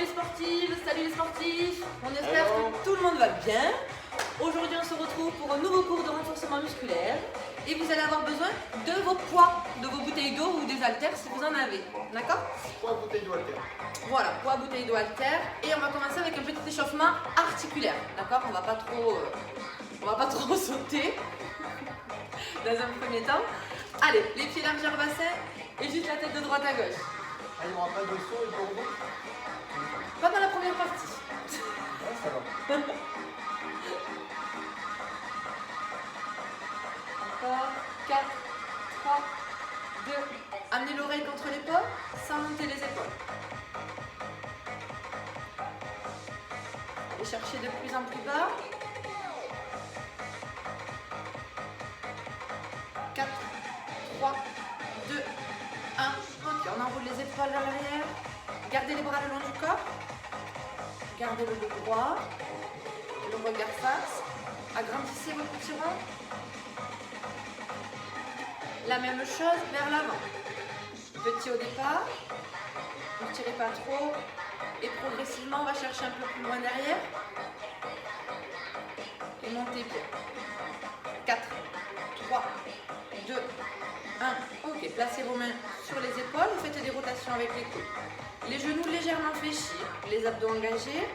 les sportives, salut les sportifs. On espère que tout le monde va bien. Aujourd'hui on se retrouve pour un nouveau cours de renforcement musculaire. Et vous allez avoir besoin de vos poids, de vos bouteilles d'eau ou des haltères si vous en avez. D'accord? Poids, bouteille d'eau, haltère. Voilà, poids, bouteille d'eau, haltère. Et on va commencer avec un petit échauffement articulaire. D'accord? On va pas trop sauter dans un premier temps. Allez, les pieds largeur bassin et juste la tête de droite à gauche. Il n'y aura pas de saut et de rebond. Pas dans la première partie. Ouais, ça va. Encore 4, 3, 2. Amenez l'oreille contre l'épaule sans monter les épaules. Allez chercher de plus en plus bas. 4, 3, 2, 1. Ok, on enroule les épaules vers l'arrière. Gardez les bras le long du corps. Gardez le dos droit. Le regard face. Agrandissez vos petits ronds. La même chose vers l'avant. Petit au départ. Ne tirez pas trop. Et progressivement, on va chercher un peu plus loin derrière. Et montez bien. 4, 3, 2, 1. Ok, placez vos mains sur les épaules et faites des rotations avec les coudes. Les genoux légèrement fléchis, les abdos engagés.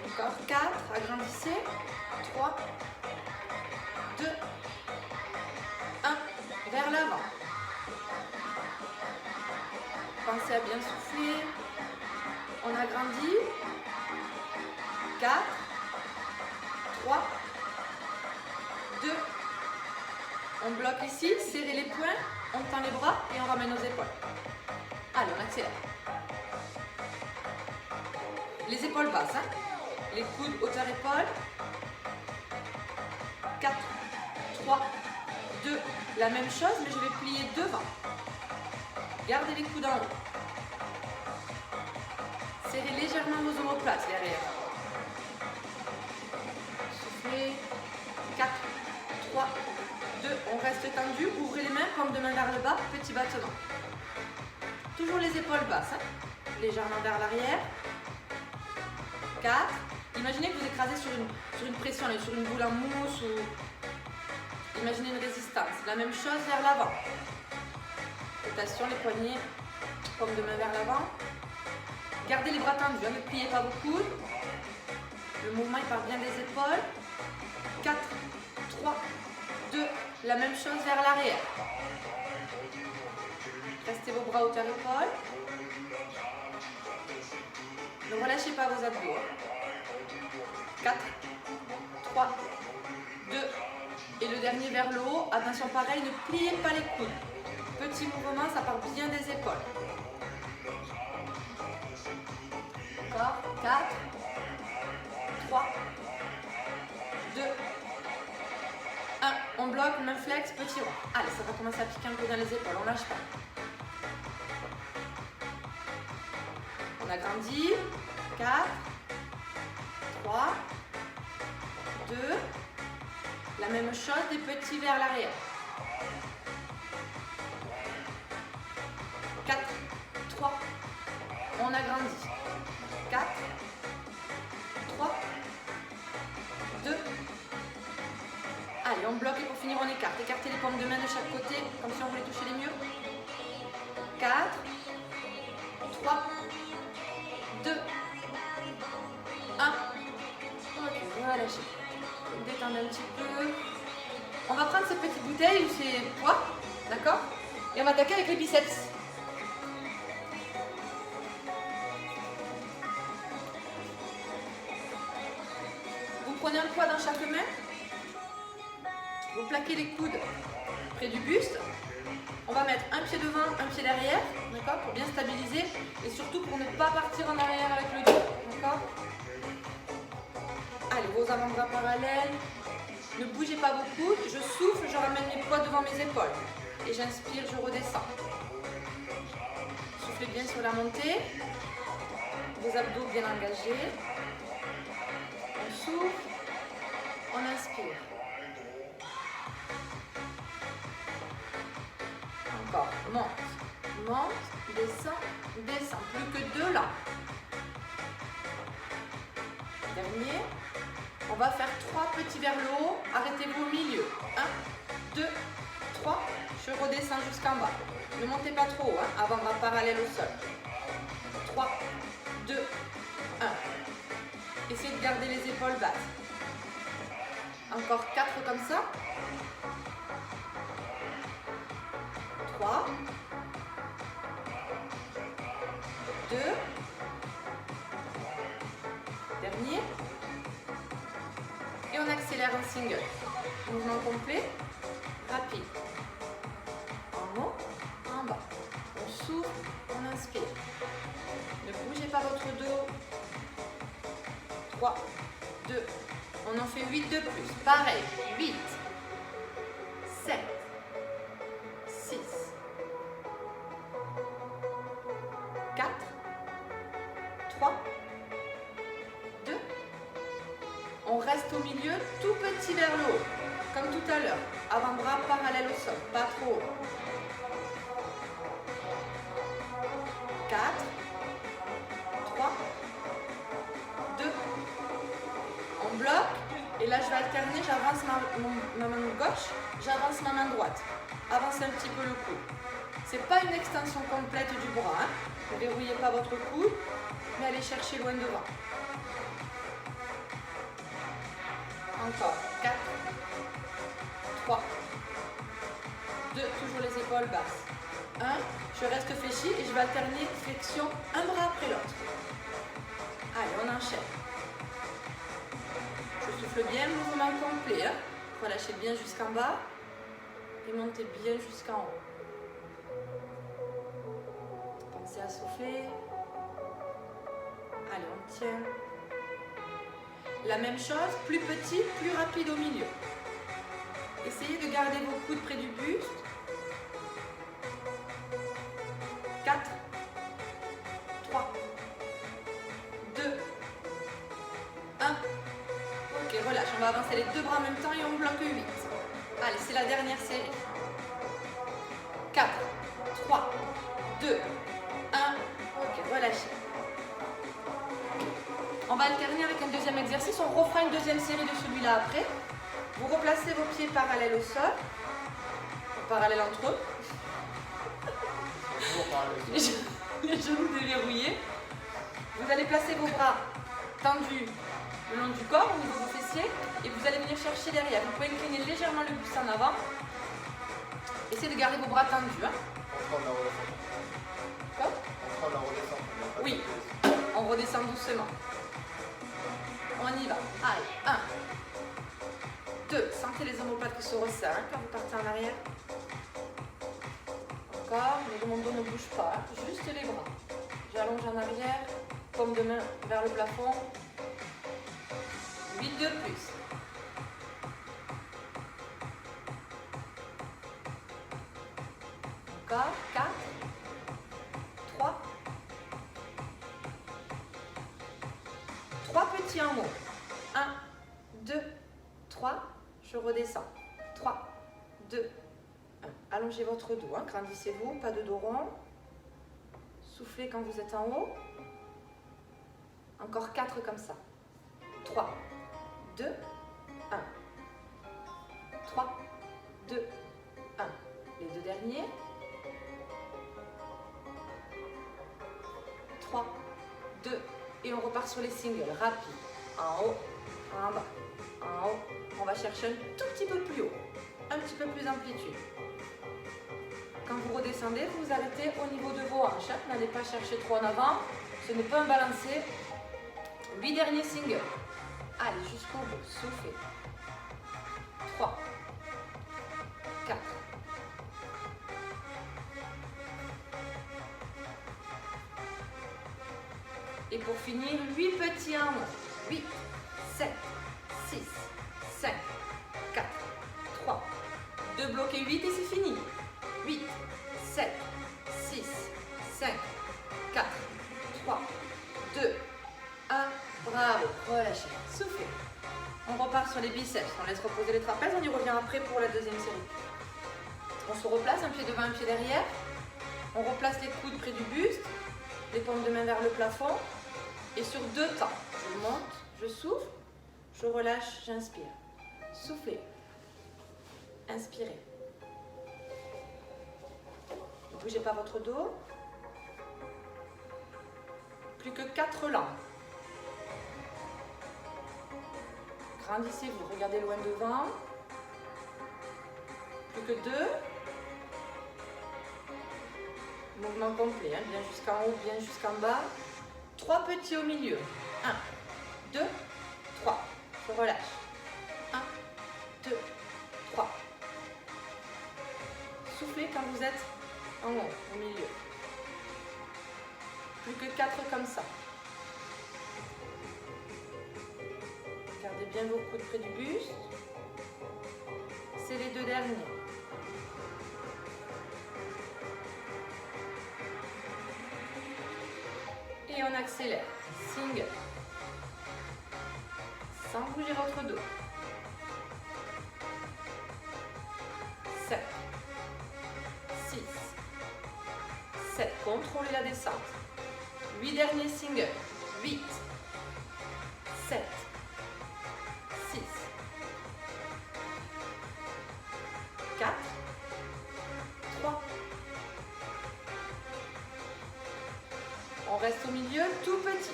Encore 4, agrandissez. 3, 2, 1, vers l'avant. Pensez à bien souffler. On agrandit. 4, 3, 2, on bloque ici, serrez les poings, on tend les bras et on ramène nos épaules. Allez, on accélère. Les épaules basses, hein? Les coudes hauteur épaule. 4, 3, 2, la même chose, mais je vais plier devant. Gardez les coudes en haut. Serrez légèrement vos omoplates derrière. Soufflez. 4, 3, 2, on reste tendu. Ouvrez les mains, paume de main vers le bas, petit battement. Toujours les épaules basses, hein? Légèrement vers l'arrière. 4. Imaginez que vous écrasez sur une pression, sur une boule en mousse ou imaginez une résistance. La même chose vers l'avant. Rotation, les poignets, paume de main vers l'avant. Gardez les bras tendus, hein, ne pliez pas vos coudes. Le mouvement il part bien des épaules. 4, 3, 2, la même chose vers l'arrière. Restez vos bras hauteur épaule. Ne relâchez pas vos abdos. 4, 3, 2, et le dernier vers le haut. Attention pareil, ne pliez pas les coudes. Petit mouvement, ça part bien des épaules. Encore, 4, 3, 2, 1. On bloque, main flex, petit rond. Allez, ça va commencer à piquer un peu dans les épaules, on lâche pas. On agrandit. 4, 3, 2. La même chose, des petits vers l'arrière. 4, 3. On agrandit. 4, 3, 2. Allez, on bloque et pour finir, on écarte. Écartez les paumes de main de chaque côté, comme si on voulait toucher les murs. 4, 3, 2, 1. Ok, on va lâcher. Détendre un petit peu. On va prendre ces petites bouteilles ou ces poids, d'accord? Et on va attaquer avec les biceps. Vous prenez un poids dans chaque main. Vous plaquez les coudes près du buste. On va mettre un pied devant, un pied derrière, d'accord, pour bien stabiliser et surtout pour ne pas partir en arrière avec le dos, d'accord. Allez, vos avant-bras parallèles. Ne bougez pas vos coudes. Je souffle, je ramène mes poids devant mes épaules. Et j'inspire, je redescends. Soufflez bien sur la montée. Vos abdos bien engagés. On souffle. On inspire. Encore. Monte. monte, descend, descend. Plus que 2 là. Dernier. On va faire 3 petits vers le haut. Arrêtez-vous au milieu. 1, 2, 3. Je redescends jusqu'en bas. Ne montez pas trop haut, hein, avant-bras parallèle au sol. 3, 2, 1. Essayez de garder les épaules basses. Encore 4 comme ça. 3, 2, dernier. Et on accélère en single. Mouvement complet, rapide. En haut, en bas. On souffle, on inspire. Ne bougez pas votre dos. 3, 2, on en fait 8 de plus. Pareil, 8, 7, 6, 4, 3, 2. On reste au milieu, tout petit vers le haut, comme tout à l'heure. Avant-bras parallèle au sol, pas trop haut. 4, 3, 2. On bloque. Et là, je vais alterner. J'avance ma main gauche, j'avance ma main droite. Avancez un petit peu le coude. Ce n'est pas une extension complète du bras. Hein. Ne verrouillez pas votre coude, mais allez chercher loin devant. Encore. 4, 3, 2. Toujours les épaules basses. 1. Je reste fléchi et je vais alterner flexion un bras après l'autre. Allez, on enchaîne. Je souffle bien, mouvement complet. Hein. Relâchez bien jusqu'en bas et montez bien jusqu'en haut. Pensez à souffler. Allez, on tient. La même chose, plus petit, plus rapide au milieu. Essayez de garder vos coudes près du buste. 4, 3, 2, 1. Ok, relâche. On va avancer les deux bras en même temps et on bloque 8. Allez, c'est la dernière série. 4, 3, 2, 1. Ok, relâchez. On va alterner avec un deuxième exercice. On refera une deuxième série de celui-là après. Vous replacez vos pieds parallèles au sol. Parallèles entre eux. Les genoux déverrouillés. Vous allez placer vos bras tendus le long du corps, au niveau des fessiers, et vous allez venir chercher derrière. Vous pouvez incliner légèrement le buste en avant. Essayez de garder vos bras tendus. Hein. Quoi ? Oui, on redescend doucement. On y va. Allez, 1, 2. Sentez les omoplates qui se resserrent hein, quand vous partez en arrière. Encore, mon dos ne bouge pas, hein, juste les bras. J'allonge en arrière, paume de main vers le plafond. 8 de plus. Encore, 4, 3, 3 petits en haut. 1, 2, 3, je redescends. 3, 2, 1. Allongez votre dos, hein. Grandissez-vous, pas de dos rond. Soufflez quand vous êtes en haut. Encore 4 comme ça. 3, 2, 1. 3, 2, 1. Les deux derniers. 3, 2. Et on repart sur les singles, rapide. En haut, en bas, en haut. On va chercher un tout petit peu plus haut. Un petit peu plus d'amplitude. Quand vous redescendez, vous vous arrêtez au niveau de vos hanches. N'allez pas chercher trop en avant. Ce n'est pas un balancé. 8 derniers singles. Allez, jusqu'au bout. Soufflez. 3, 4. Et pour finir, 8 petits en haut. 8, 7, 6, 5, 4, 3, 2 bloqués, 8 et c'est fini. 8, 7, 6, 5, 4, 3, 2, 1. Bravo, relâchez, soufflez. On repart sur les biceps, on laisse reposer les trapèzes, on y revient après pour la deuxième série. On se replace, un pied devant, un pied derrière. On replace les coudes près du buste, les paumes de main vers le plafond. Et sur 2 temps, je monte, je souffle, je relâche, j'inspire. Soufflez. Inspirez. Ne bougez pas votre dos. Plus que 4 langues. Grandissez-vous, regardez loin devant. Plus que 2. Mouvement complet, hein, bien jusqu'en haut, bien jusqu'en bas. 3 petits au milieu. 1, 2, 3. Je relâche. 1, 2, 3. Soufflez quand vous êtes en haut, au milieu. Plus que 4 comme ça. Gardez bien vos coudes près du buste. C'est les 2 derniers. Et on accélère. Single. Sans bouger votre dos. 7. 6. 7. Contrôlez la descente. 8 derniers singles. 8. 7. 6. 4. 3. On reste au milieu, tout petit.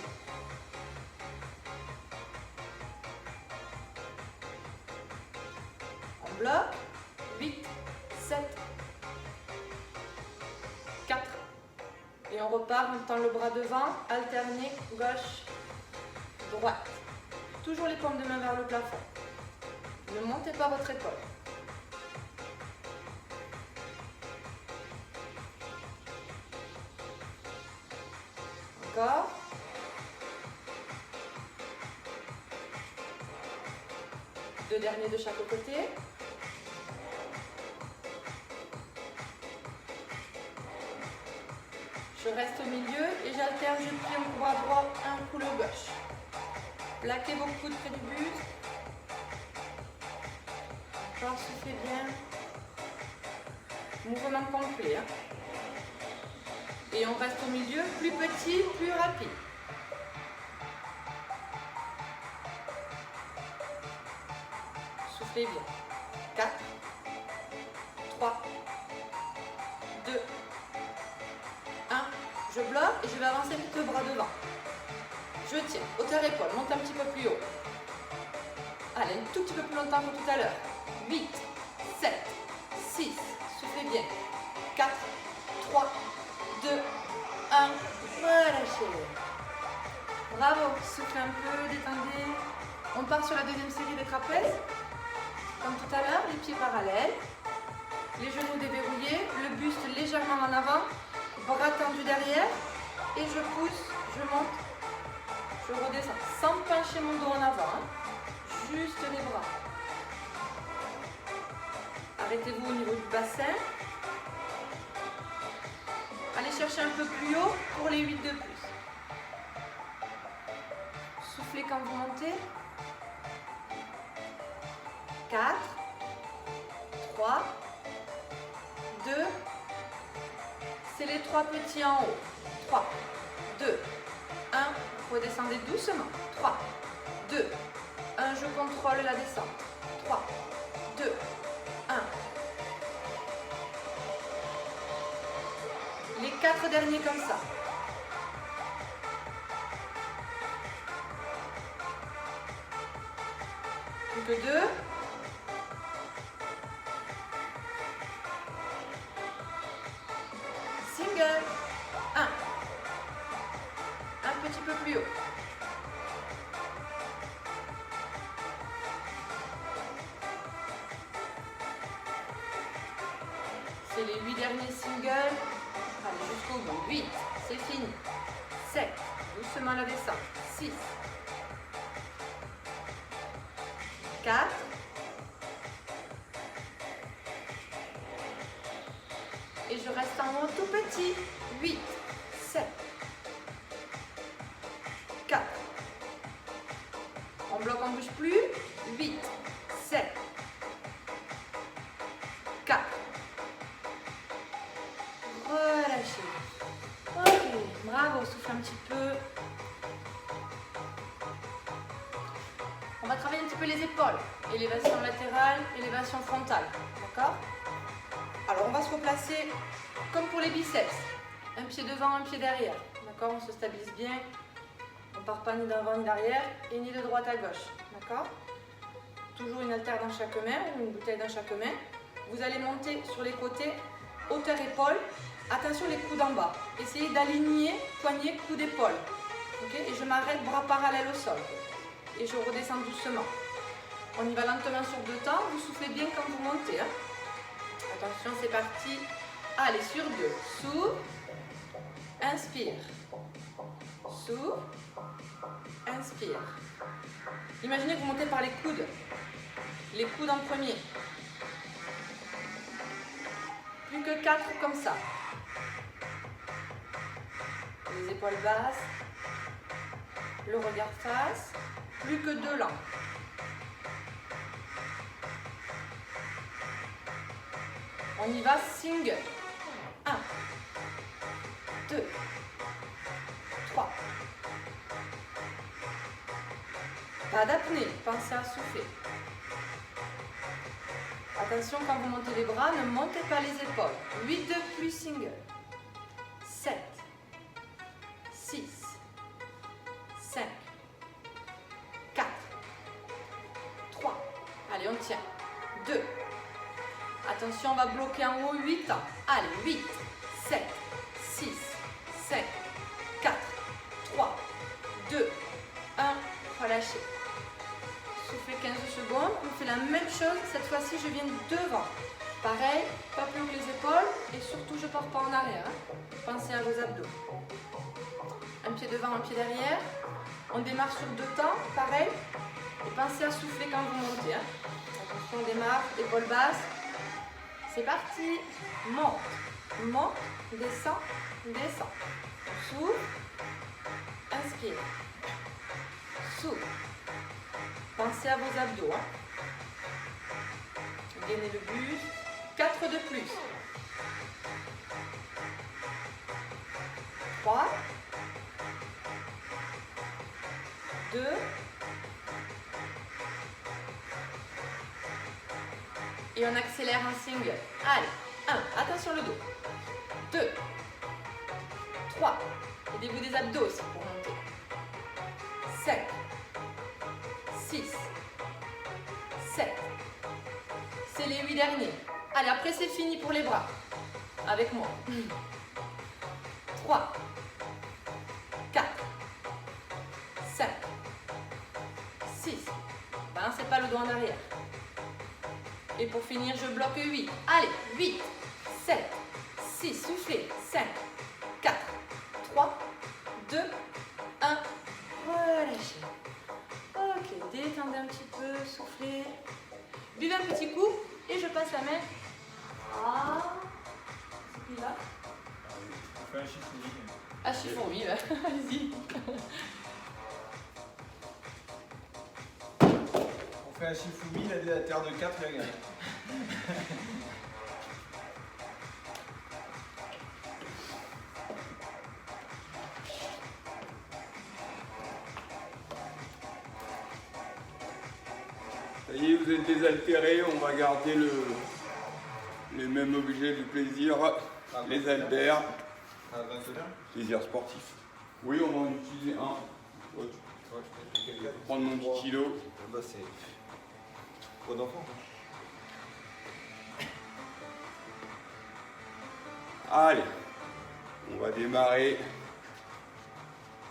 On bloque. 8, 7, 4. Et on repart, on tend le bras devant, alterné, gauche, droite. Toujours les paumes de main vers le plafond. Ne montez pas votre épaule. Encore. Deux derniers de chaque côté. Je reste au milieu et j'alterne, je plie un bras droit, un coude gauche. Plaquez vos coudes près du buste. Encore, soufflez bien. Mouvement complet. Hein. Et on reste au milieu, plus petit, plus rapide. Soufflez bien. 4, 3, 2, 1. Je bloque et je vais avancer vite le bras devant. Je tiens, hauteur épaule, monte un petit peu plus haut. Allez, un tout petit peu plus longtemps que tout à l'heure. 8, 7, 6, soufflez bien. 4, 3, 2, 1. Relâchez. Bravo, soufflez un peu, détendez. On part sur la deuxième série des trapèzes. Comme tout à l'heure, les pieds parallèles. Les genoux déverrouillés, le buste légèrement en avant. Bras tendus derrière. Et je pousse, je monte. Je redescends sans pencher mon dos en avant. Hein. Juste les bras. Arrêtez-vous au niveau du bassin. Allez chercher un peu plus haut pour les 8 de plus. Soufflez quand vous montez. 4, 3, 2, c'est les 3 petits en haut. 3, 2, 1, redescendez doucement. 3, 2, 1, je contrôle la descente. 3, 2, 1. Les 4 derniers comme ça. Plus que 2. Single. 1. Un petit peu plus haut. C'est les 8 derniers singles. Allez, jusqu'au bout. 8, c'est fini. 7, doucement la descente. 6, 4, et je reste en haut tout petit. 8, 7, 4. On bloque, on ne bouge plus. 8, 7, 4. Relâchez. souffle un petit peu. On va travailler un petit peu les épaules. Élévation latérale, élévation frontale. D'accord? Alors on va se replacer comme pour les biceps. Un pied devant, un pied derrière. D'accord? On se stabilise bien. On ne part pas ni d'avant ni d'arrière et ni de droite à gauche. D'accord? Toujours une haltère dans chaque main ou une bouteille dans chaque main. Vous allez monter sur les côtés, hauteur épaule. Attention les coudes en bas. Essayez d'aligner poignet, coude, épaule. Okay? Et je m'arrête bras parallèles au sol. Et je redescends doucement. On y va lentement sur 2 temps. Vous soufflez bien quand vous montez. Hein? Attention, c'est parti. Allez, sur 2. Souffle. Inspire. Souffle. Inspire. Imaginez que vous montez par les coudes. Les coudes en premier. Plus que 4 comme ça. Les épaules basses. Le regard face. Plus que 2 là. On y va single. 1, 2, 3. Pas d'apnée, pensez à souffler. Attention, quand vous montez les bras, ne montez pas les épaules. 8 de plus single. 7, 6, 5, 4, 3. Allez, on tient. 2. Attention, on va bloquer en haut 8 ans. Allez, 8, 7, 6, 5, 4, 3, 2, 1. Relâchez. Soufflez 15 secondes. On fait la même chose. Cette fois-ci, je viens devant. Pareil, pas plus haut que les épaules. Et surtout, je ne pars pas en arrière. Hein. Pensez à vos abdos. Un pied devant, un pied derrière. On démarre sur 2 temps. Pareil. Et pensez à souffler quand vous montez. Hein. Attention, on démarre. Épaules basses. C'est parti. Monte. Monte. Descend. Descend. On souffle. Inspire. Souffle. Pensez à vos abdos. Hein. Gainez le buste. 4 de plus. 3. 2. Et on accélère en single. Allez. 1. Attention le dos. 2. 3. Aidez-vous des abdos aussi pour monter. 5. 6, 7. C'est les 8 derniers. Allez, après c'est fini pour les bras. Avec moi. 3, 4, 5, 6. Balancez pas le dos en arrière. Et pour finir, je bloque 8. Allez, 8, 7, 6. Soufflez. 5, 4, 3, 2, 1. Relâchez. Ok, détendez un petit peu, soufflez. Buvez un petit coup et je passe la main à... C'est qui là? On fait un chiffon. Ah, chiffon, oui, allez-y. On fait un chifoumi, il a dit la terre de 4, il a gagné. Ça y est, vous êtes désaltérés, on va garder les mêmes objets du plaisir, les haltères, plaisir sportif. Oui, on va en utiliser un. Ouais, je vais prendre mon petit kilo. Bah, c'est trop d'enfants. Allez, on va démarrer.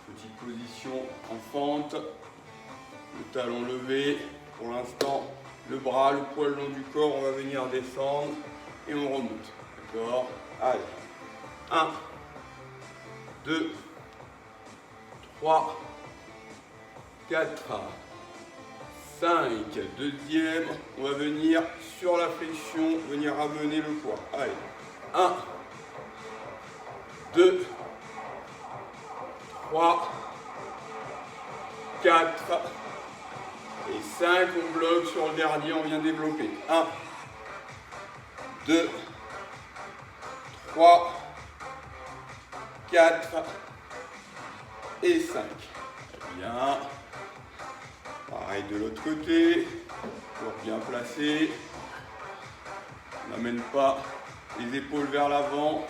Petite position en fente, le talon levé. Pour l'instant, le bras, le poids le long du corps, on va venir descendre et on remonte. D'accord? Allez. 1, 2, 3, 4, 5. Deuxième, on va venir sur la flexion, venir amener le poids. Allez. 1, 2, 3, 4. Et 5, on bloque sur le dernier, on vient développer. 1, 2, 3, 4, et 5. Bien. Pareil de l'autre côté. Toujours bien placé. On n'amène pas les épaules vers l'avant.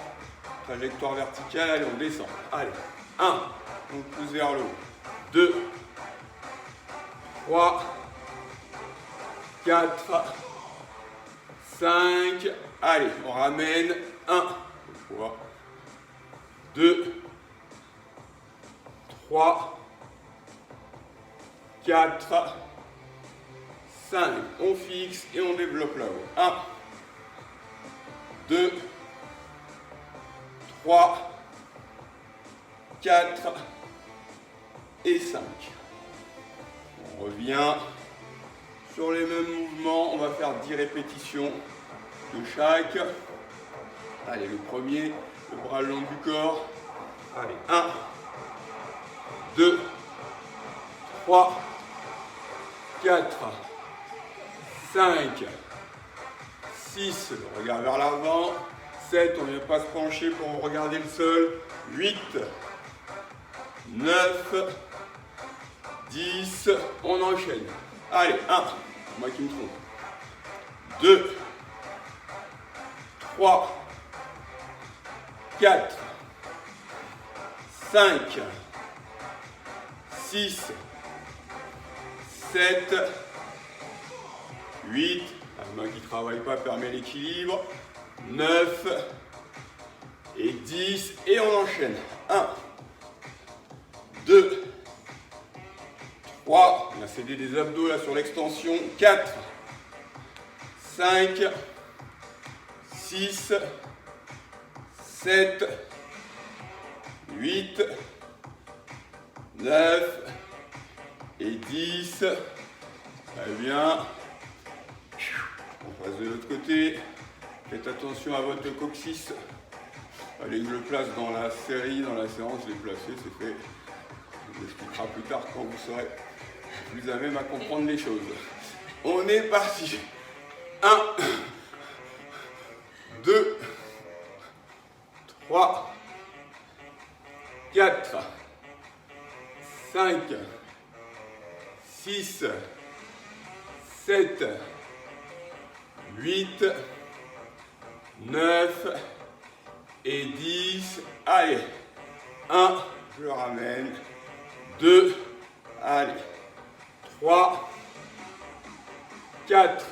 Trajectoire verticale. Allez, on descend. Allez. 1. On pousse vers le haut. 2. 3. 4. 5. Allez, on ramène. 1. 2. 3. 4. 5. On fixe et on développe là-haut. 1. 2. 3. 4. Et 5. On revient sur les mêmes mouvements. On va faire 10 répétitions de chaque. Allez, le premier, le bras le long du corps. Allez, 1, 2, 3, 4, 5, 6, le regard vers l'avant. 7, on ne vient pas se pencher pour regarder le sol. 8, 9, 10, on enchaîne. Allez, 1, moi qui me trompe. 2, 3, 4, 5, 6, 7, 8, la main qui ne travaille pas permet l'équilibre, 9 et 10, et on enchaîne. 1, 2, 3, on a cédé des abdos là sur l'extension, 4, 5, 6, 7, 8, 9 et 10. Très bien. On passe de l'autre côté. Faites attention à votre coccyx. Allez que je le place dans la série, dans la séance, je l'ai placé, c'est fait. On vous expliquera plus tard quand vous serez plus à même à comprendre les choses. On est parti. 1, 2, 3, 4, 5, 6, 7, 8, 9 et 10. Allez, 1, je le ramène. 2, allez, 3, 4,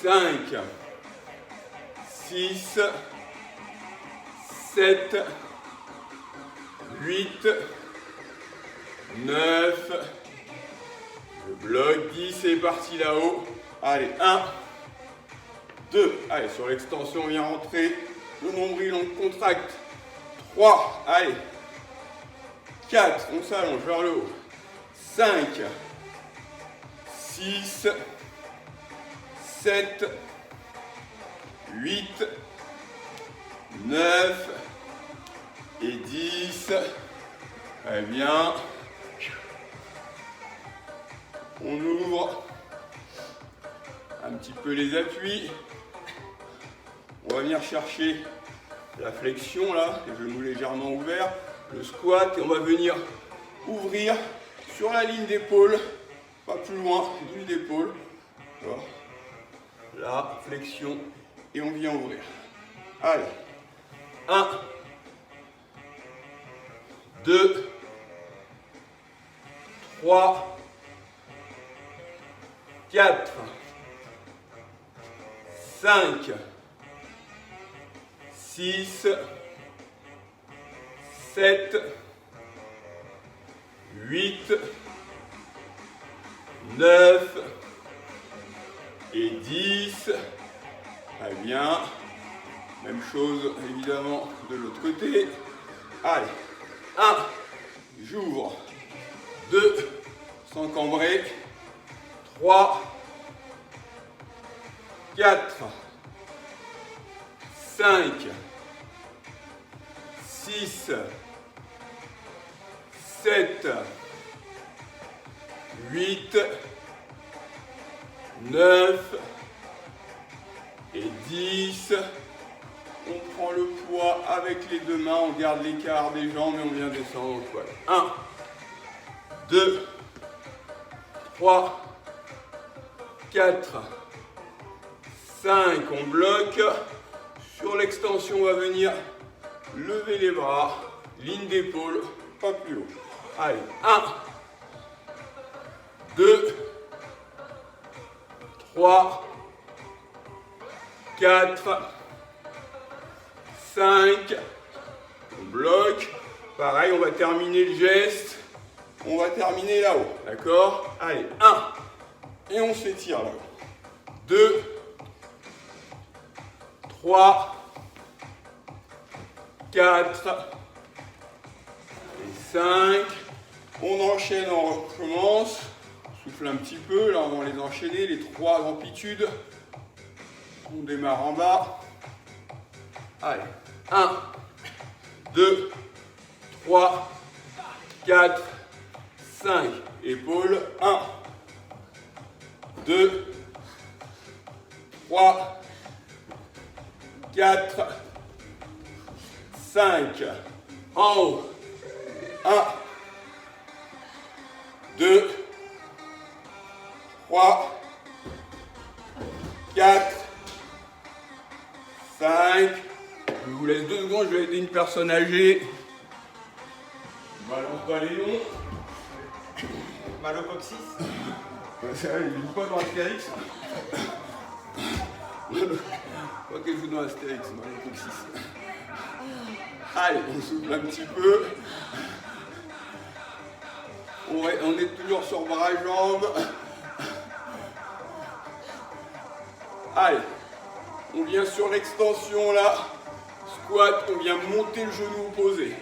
5, 6, 7, 8, 9, je bloque, 10, c'est parti là-haut. Allez, 1, 2, allez, sur l'extension, on vient rentrer, le nombril, on contracte. 3, allez, 4, on s'allonge vers le haut. 5, 6, 7, 8, 9 et 10. Très bien. On ouvre un petit peu les appuis. On va venir chercher la flexion là, les genoux légèrement ouverts, le squat, et on va venir ouvrir sur la ligne d'épaule, pas plus loin, ligne d'épaule. Là, flexion, et on vient ouvrir. Allez, 1, 2, 3, 4, 5, 6, 7, 8, 9 et 10. Très bien. Même chose évidemment de l'autre côté. Allez. 1. J'ouvre. 2. Sans cambrer. 3. 4. 5. 6. 7. 8. 9 et 10. On prend le poids avec les deux mains, on garde l'écart des jambes et on vient descendre en squat. 1, 2, 3, 4, 5, on bloque. Sur l'extension, on va venir lever les bras, ligne d'épaule, pas plus haut. Allez, 1, 2, 3, 4, 5, on bloque. Pareil, on va terminer le geste. On va terminer là-haut, d'accord? Allez, 1, et on s'étire là-haut. 2, 3, 4, et 5. On enchaîne, on recommence. On souffle un petit peu, là on va les enchaîner, les 3 amplitudes. On démarre en bas. Allez, 1, 2, 3, 4, 5. Épaules, 1, 2, 3, 4, 5. En haut, 1, 2, 3, 4, 5. Je vous laisse 2 secondes, je vais aider une personne âgée. Balance pas les longs. Mal au coccyx. C'est vrai, il joue pas dans Astérix. Pas que je joue dans Astérix, mal au coccyx. Allez, on souffle un petit peu. On est toujours sur bras et jambes. Allez, on vient sur l'extension là. Squat, on vient monter le genou opposé.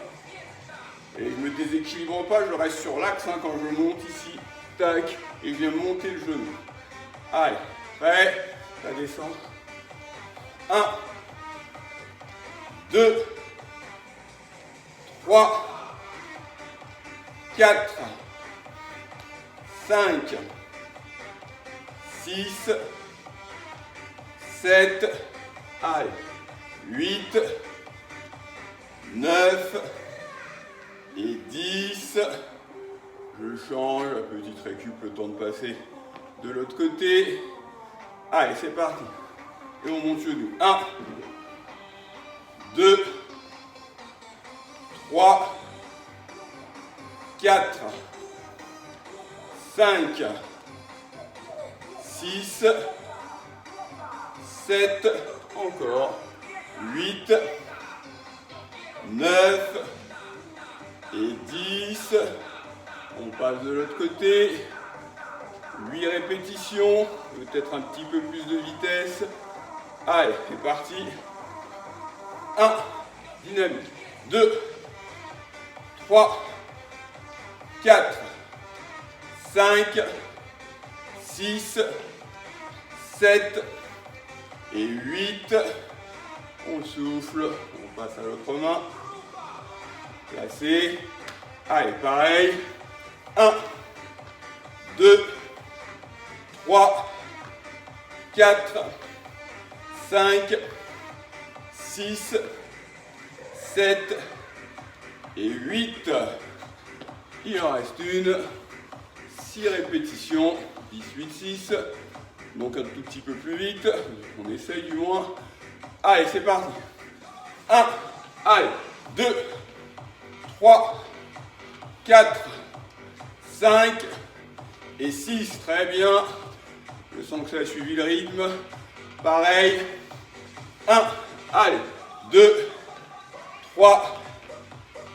Et je ne me déséquilibre pas, je reste sur l'axe quand je monte ici. Tac, et je viens monter le genou. Allez, prêt, ça descend. 1, 2, 3, 4, 5, 6, 7, allez, 8, 9 et 10. Je change, la petite récup, le temps de passer de l'autre côté. Allez, c'est parti. Et on monte genou. 1, 2, 3, 4, 5, 6, 7, encore, 8, 9 et 10. On passe de l'autre côté. 8 répétitions, peut-être un petit peu plus de vitesse. Allez, c'est parti. 1, dynamique. 2, 3, 4, 5, 6, 7 et 8. On souffle, on passe à l'autre main. Placé. Allez, pareil. 1, 2, 3, 4, 5, 6, 7 et 8. Il en reste une. 6 répétitions. 10, 8, 6. Donc un tout petit peu plus vite. On essaye du moins. Allez, c'est parti. 1, allez, 2, 3, 4, 5 et 6. Très bien. Je sens que ça a suivi le rythme. Pareil. 1, allez, 2, 3,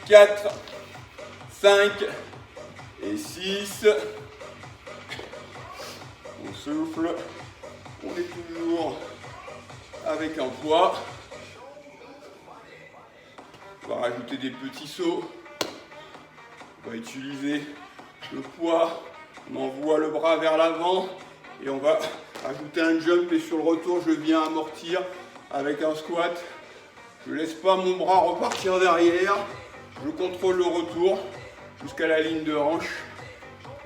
4, 5 et 6. On souffle. On est toujours avec un poids. On va rajouter des petits sauts. On va utiliser le poids. On envoie le bras vers l'avant et on va ajouter un jump et sur le retour je viens amortir avec un squat. Je ne laisse pas mon bras repartir derrière. Je contrôle le retour jusqu'à la ligne de hanche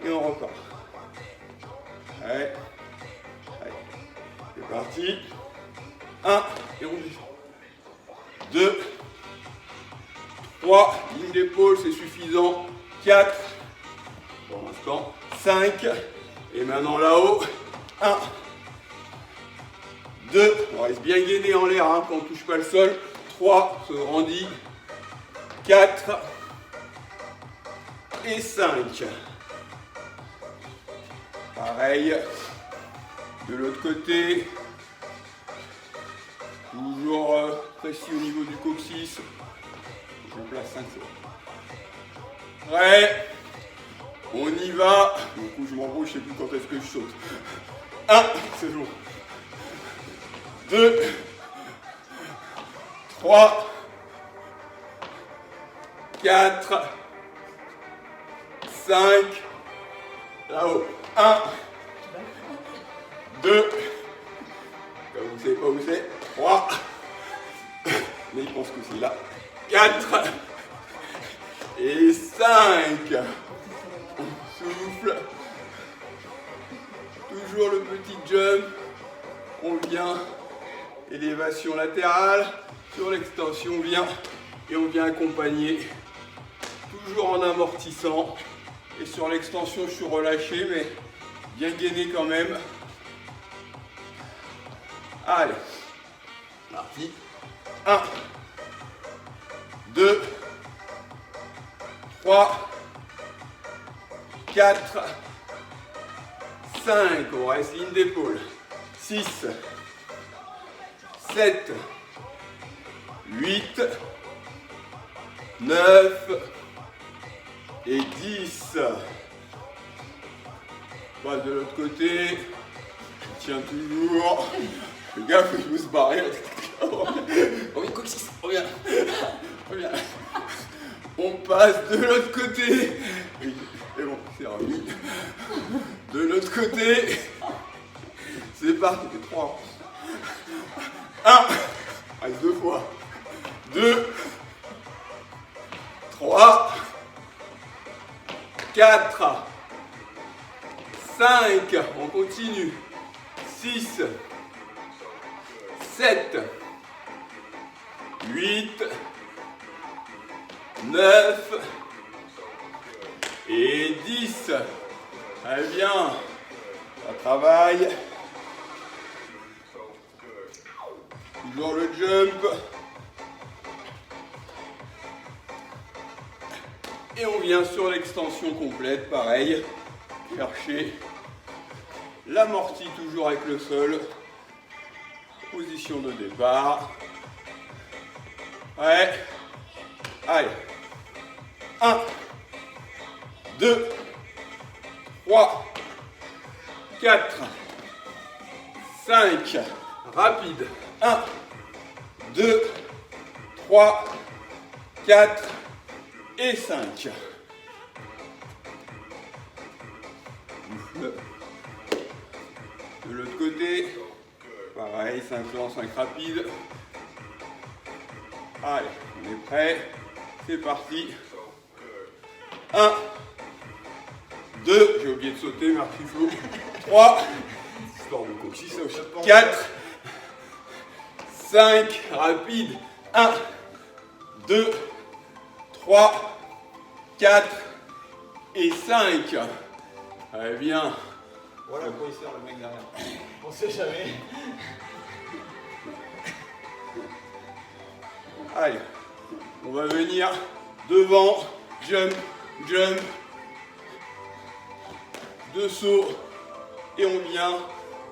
et on repart. Allez, allez. C'est parti. 1 et on descend. 2, 3, ligne d'épaule, c'est suffisant. 4, pour l'instant, 5, et maintenant là-haut, 1, 2, on reste bien gainé en l'air hein, quand on ne touche pas le sol. 3, se grandit. 4 et 5. Pareil, de l'autre côté, toujours précis au niveau du coccyx. Je place 5 fois. Prêt, on y va. Du coup, je m'embrouille, je ne sais plus quand est-ce que je saute. 1, c'est bon. 2, 3, 4, 5, là-haut, 1, 2, comme vous ne savez pas où c'est, 3, mais il pense que c'est là, 4, et 5, on souffle, toujours le petit jump, on vient, élévation latérale, sur l'extension on vient, et on vient accompagner, toujours en amortissant, et sur l'extension je suis relâché, mais bien gainé quand même. Allez, parti. 1, 2, 3, 4, 5, on reste ligne d'épaule. 6, 7, 8, 9 et 10. Passe de l'autre côté. Je tiens toujours. Fais gaffe, il faut se barrer. Reviens, coccyx, reviens. Reviens. On passe de l'autre côté. Et bon, c'est remis. De l'autre côté. C'est parti, 3. 1. Reste 2 fois. 2. 3. 4. 5. On continue. 6. 7. 8. 9. Et 10. Très bien. Ça travaille. Toujours le jump. Et on vient sur l'extension complète, pareil. Chercher l'amorti toujours avec le sol. Position de départ. Ouais. Allez. 1, 2, 3, 4, 5. Rapide. 1, 2, 3, 4 et 5. De l'autre côté, pareil, 5 lents, 5 rapides. Allez, on est prêt. C'est parti. 1, 2, j'ai oublié de sauter, merci Flo. 3, histoire de coccyx, 4, 5, rapide. 1, 2, 3, 4 et 5. Allez, bien. Voilà à quoi il sert le mec derrière. On sait jamais. Allez, on va venir devant, jump, jump, 2 sauts, et on vient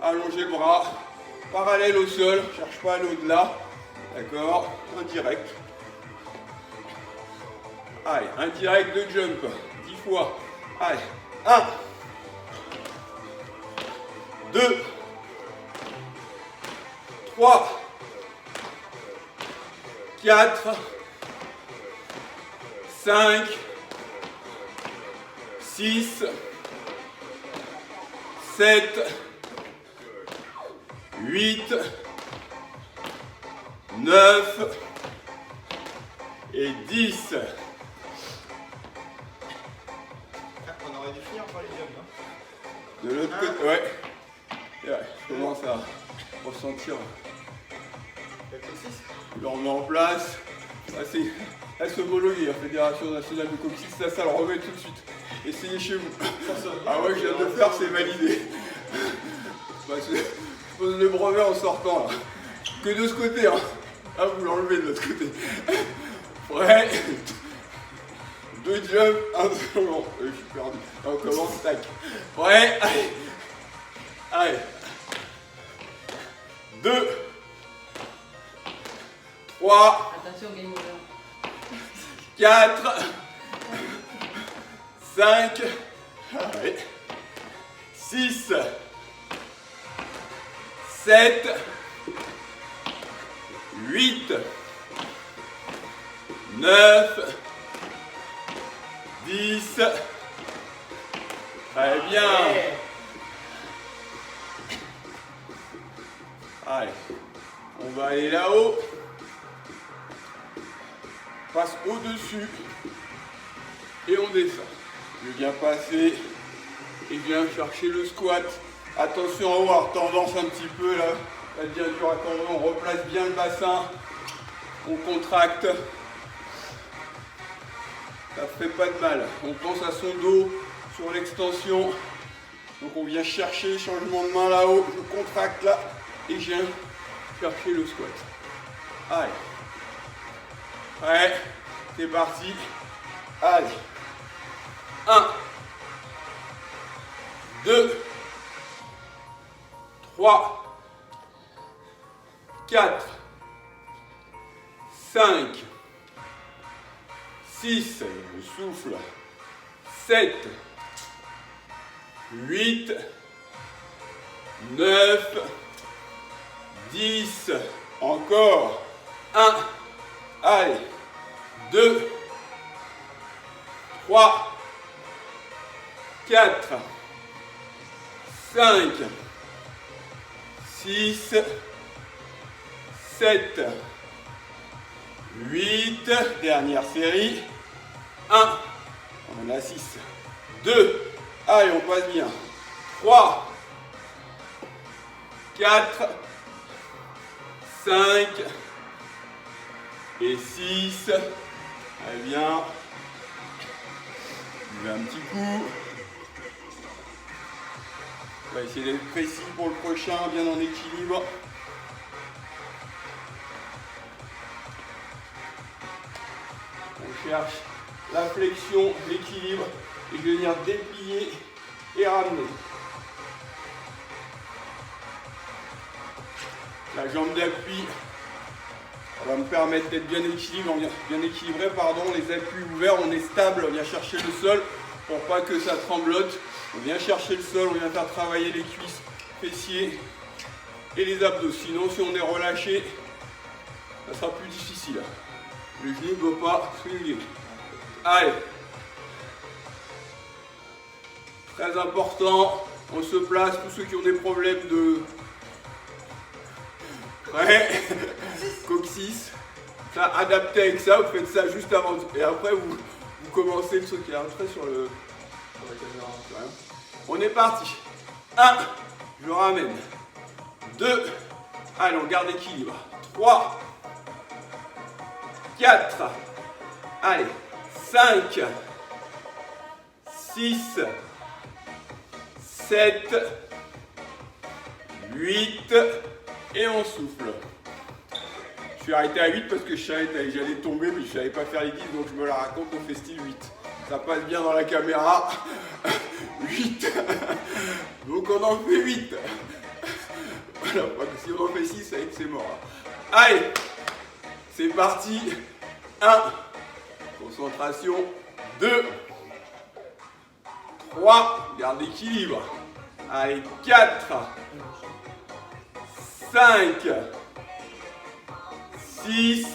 allonger le bras, parallèle au sol, cherche pas à aller au-delà, d'accord, indirect. Allez, indirect de jump, 10 fois, allez, 1, 2, 3, 4, 5, 6, 7, 8, 9 et 10. On aurait dû finir par les jumps. Hein. De l'autre côté, ouais. Ouais, je commence à ressentir Avec le 6. Le remet en place. Elle se homologuée, la Fédération nationale de coccyx, ça le remet tout de suite. Essayez chez vous. Ah ouais, je viens de le faire, c'est validé. Je pose le brevet en sortant là. Que de ce côté, hein. Ah, vous l'enlevez de l'autre côté. Prêt. 2 jumps, 1 second. Je suis perdu. On commence, tac. Prêt. Allez. Allez. 2. 3. Attention, game over. 4. 5. 6. 7. 8. 9. 10. Très bien. Allez, on va aller là-haut. Passe au-dessus. Et on descend. Je viens passer et viens chercher le squat. Attention à avoir tendance un petit peu là. Ça devient dur à tomber. On replace bien le bassin. On contracte. Ça fait pas de mal. On pense à son dos sur l'extension. Donc on vient chercher changement de main là-haut. Je contracte là et je viens chercher le squat. Allez. Ouais, c'est parti. Allez. 1, 2, 3, 4, 5, 6, je souffle, 7, 8, 9, 10, encore, 1, allez, 2, 3, 4, 5, 6, 7, 8, dernière série, 1, on en a 6, 2, allez, on passe bien, 3, 4, 5 et 6, très bien, je mets un petit coup, on va essayer d'être précis pour le prochain, bien en équilibre. On cherche la flexion, l'équilibre, et je vais venir déplier et ramener. La jambe d'appui va me permettre d'être bien équilibré, les appuis ouverts, on est stable, on vient chercher le sol pour pas que ça tremblote. On vient chercher le sol, on vient faire travailler les cuisses, fessiers et les abdos. Sinon, si on est relâché, ça sera plus difficile. Le genou ne doit pas swinguer. Allez. Très important, on se place, tous ceux qui ont des problèmes de coccyx, ça, adapté avec ça, vous faites ça juste avant. Et après, vous commencez le truc qui est rentré sur la caméra. On est parti. 1, je ramène. 2, allez, on garde l'équilibre. 3, 4, allez, 5, 6, 7, 8, et on souffle. Je suis arrêté à 8 parce que j'allais tomber, mais je ne savais pas faire les 10, donc je me la raconte, on fait style 8. Ça passe bien dans la caméra. 8. Donc on en fait 8. Voilà, si on en fait 6, c'est mort. Allez, c'est parti. 1. Concentration. 2. 3. Garde l'équilibre. Allez, 4. 5. 6.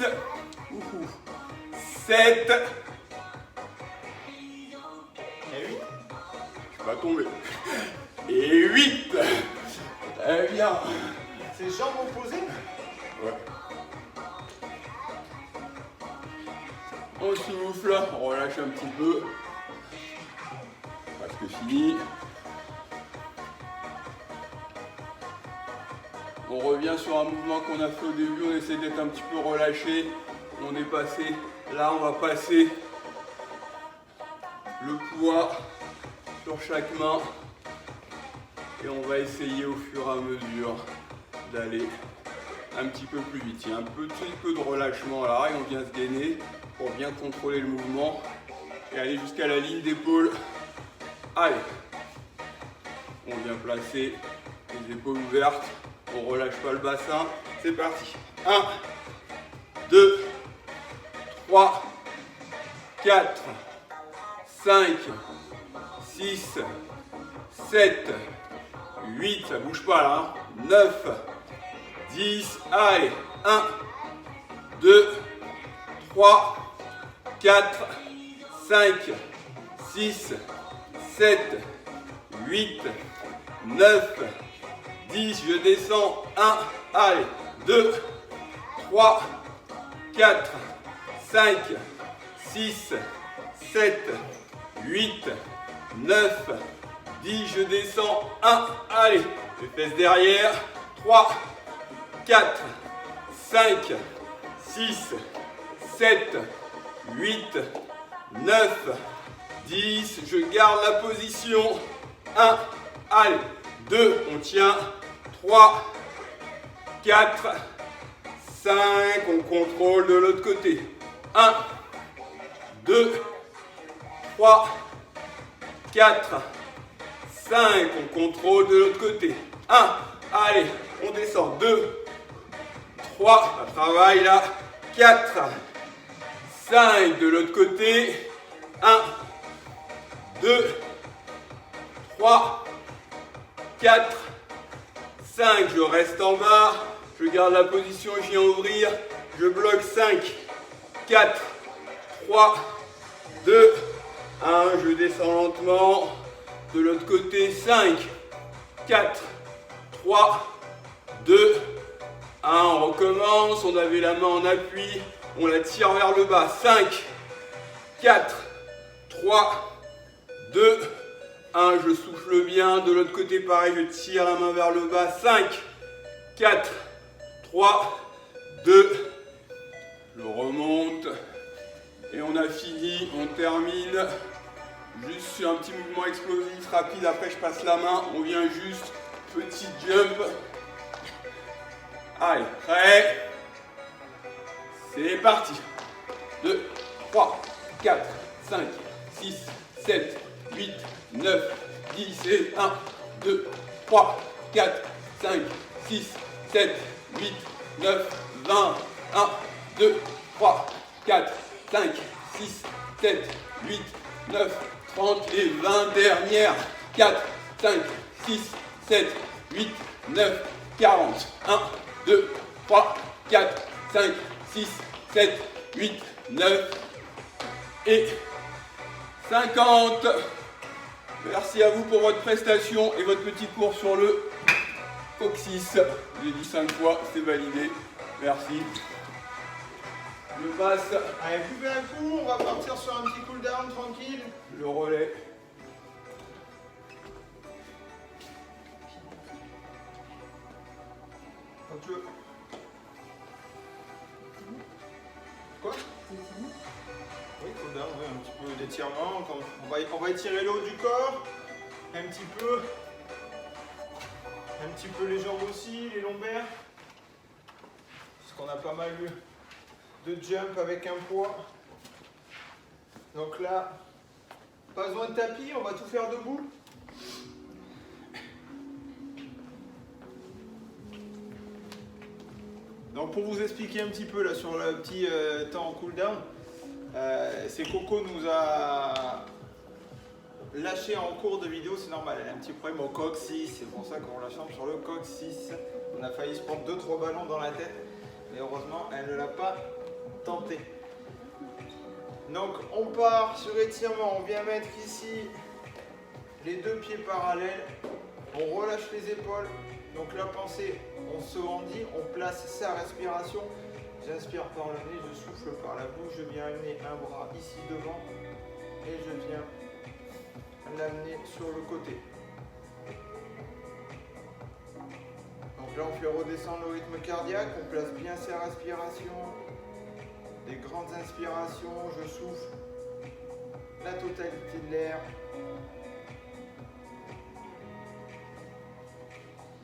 7. Et 8. Je vais pas tomber. Et 8. Très bien. C'est jambes opposées. Ouais. On souffle, on relâche un petit peu. Presque fini. On revient sur un mouvement qu'on a fait au début, on essaie d'être un petit peu relâché. On est passé, là on va passer le poids sur chaque main. Et on va essayer au fur et à mesure d'aller un petit peu plus vite. Il y a un petit peu de relâchement là et on vient se gainer pour bien contrôler le mouvement et aller jusqu'à la ligne d'épaule. Allez, on vient placer les épaules ouvertes, on relâche pas le bassin, c'est parti. 1, 2, 3, 4, 5, 6, 7, 8, ça bouge pas là, 9, 10, allez, 1, 2, 3, 4, 5, 6, 7, 8, 9, 10, je descends, 1, allez, 2, 3, 4, 5, 6, 7, 8, 9, 10, je descends, 1, allez, les fesses derrière, 3, 4, 5, 6, 7, 8, 9, 10, je garde la position, 1, allez, 2, on tient, 3, 4, 5, on contrôle de l'autre côté, 1, 2, 3, 4, 5, on contrôle de l'autre côté, 1, allez, on descend, 2, 3, on travaille là, 4, 5, de l'autre côté, 1, 2, 3, 4, 5, je reste en bas, je garde la position, je viens ouvrir, je bloque 5, 4, 3, 2, 1, je descends lentement, de l'autre côté, 5, 4, 3, 2, 1, on recommence, on avait la main en appui, on la tire vers le bas, 5, 4, 3, 2, 1, je souffle bien, de l'autre côté pareil, je tire la main vers le bas, 5, 4, 3, 2, je remonte, et on a fini, on termine, juste sur un petit mouvement explosif, rapide, après je passe la main, on vient juste, petit jump, allez, prêt, c'est parti, 2, 3, 4, 5, 6, 7, 8, 9, 10 et 1, 2, 3, 4, 5, 6, 7, 8, 9, 20, 1, 2, 3, 4, 5, 6, 7, 8, 9, 30 et 20 dernières, 4, 5, 6, 7, 8, 9, 40, 1, 2, 3, 4, 5, 6, 7, 8, 9 et 50. Merci à vous pour votre prestation et votre petit cours sur le coccyx. J'ai dit 5 fois, c'est validé. Merci. Je passe. Allez, buvez un coup, on va partir sur un petit cool down tranquille. Le relais. Quand tu veux. Quoi? Oui, cool down, oui, un petit peu d'étirement. On va étirer le haut du corps. Un petit peu. Un petit peu les jambes aussi, les lombaires. Parce qu'on a pas mal de jump avec un poids. Donc là, pas besoin de tapis, on va tout faire debout. Donc pour vous expliquer un petit peu là sur le petit temps en cool down, c'est Coco nous a lâché en cours de vidéo, c'est normal, elle a un petit problème au coccyx, c'est pour ça qu'on la chambre sur le coccyx. On a failli se prendre 2-3 ballons dans la tête, mais heureusement elle ne l'a pas tenté. Donc on part sur étirement, on vient mettre ici les deux pieds parallèles, on relâche les épaules. Donc la pensée, on se rendit, on place sa respiration. J'inspire par le nez, je souffle par la bouche, je viens amener un bras ici devant et je viens l'amener sur le côté. Donc Là, on fait redescendre le rythme cardiaque, on place bien ses respirations. Des grandes inspirations, je souffle la totalité de l'air.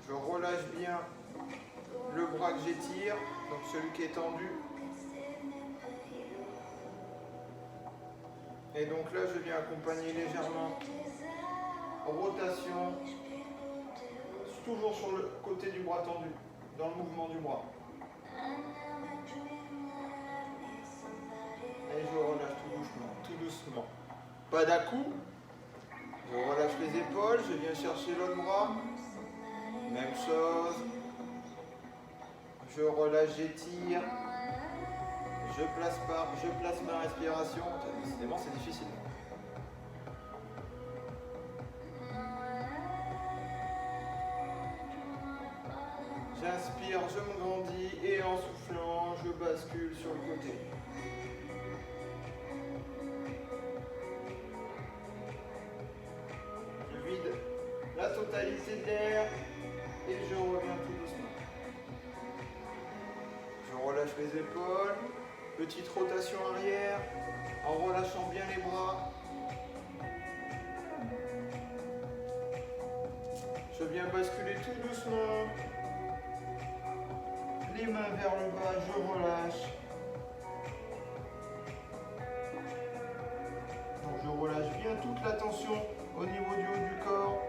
Je relâche bien le bras que j'étire, donc celui qui est tendu. Et donc là, je viens accompagner légèrement rotation, toujours sur le côté du bras tendu, dans le mouvement du bras. Et je relâche tout doucement. Pas d'à-coup. Je relâche les épaules, je viens chercher l'autre bras. Même chose. Je relâche, j'étire. Je place ma respiration. Décidément, c'est difficile. J'inspire, je me grandis et en soufflant, je bascule sur le côté. Je vide la totalité de l'air et je reviens tout doucement. Je relâche les épaules, petite rotation arrière, en relâchant bien les bras. Je viens basculer tout doucement. Les mains vers le bas, je relâche. Donc je relâche bien toute la tension au niveau du haut du corps.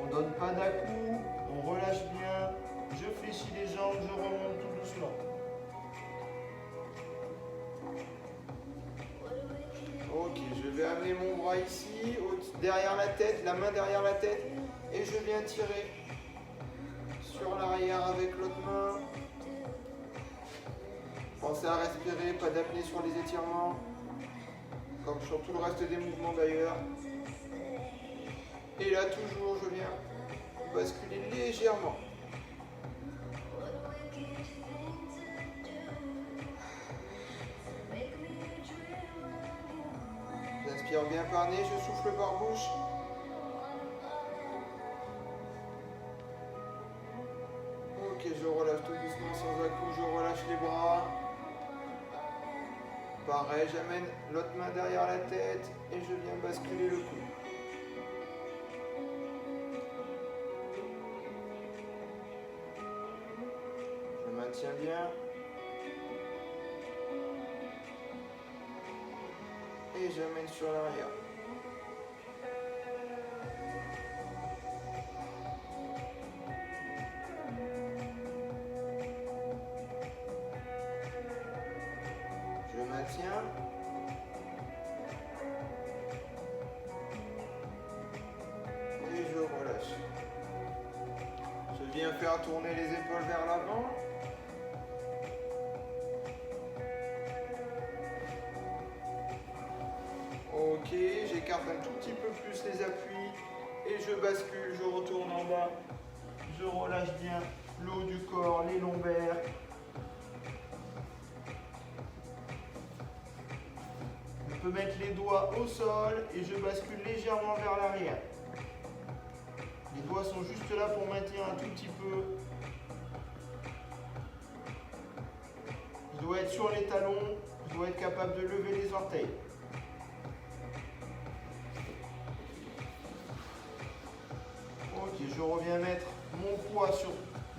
On ne donne pas d'à-coup, on relâche bien. Je fléchis les jambes, je remonte tout doucement. Ok, je vais amener mon bras ici, derrière la tête, la main derrière la tête, et je viens tirer sur l'arrière avec l'autre main. Pensez à respirer, pas d'apnée sur les étirements, comme sur tout le reste des mouvements d'ailleurs. Et là toujours, je viens basculer légèrement. J'inspire bien par nez, je souffle par bouche. Ok, je relâche tout doucement sans à-coup, je relâche les bras. Pareil, j'amène l'autre main derrière la tête et je viens basculer le cou. Je maintiens bien. Et j'amène sur l'arrière. Je maintiens. Et je relâche. Je viens faire tourner les épaules vers l'avant. Ok, j'écarte un tout petit peu plus les appuis et je bascule, je retourne en bas. Je relâche bien le haut du corps, les lombaires. Je peux mettre les doigts au sol et je bascule légèrement vers l'arrière. Les doigts sont juste là pour maintenir un tout petit peu. Je dois être sur les talons, je dois être capable de lever les orteils. Ok, je reviens mettre mon poids sur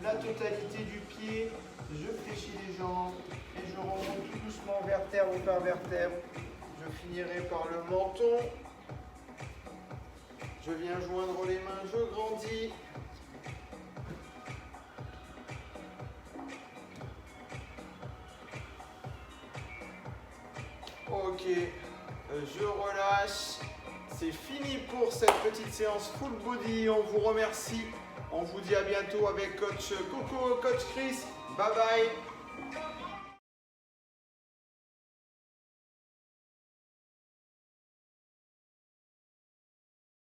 la totalité du pied. Je fléchis les jambes et je remonte tout doucement vertèbre par vertèbre. Je finirai par le menton. Je viens joindre les mains, je grandis. Ok, je relâche. C'est fini pour cette petite séance full body. On vous remercie. On vous dit à bientôt avec coach Coco, coach Chris. Bye bye.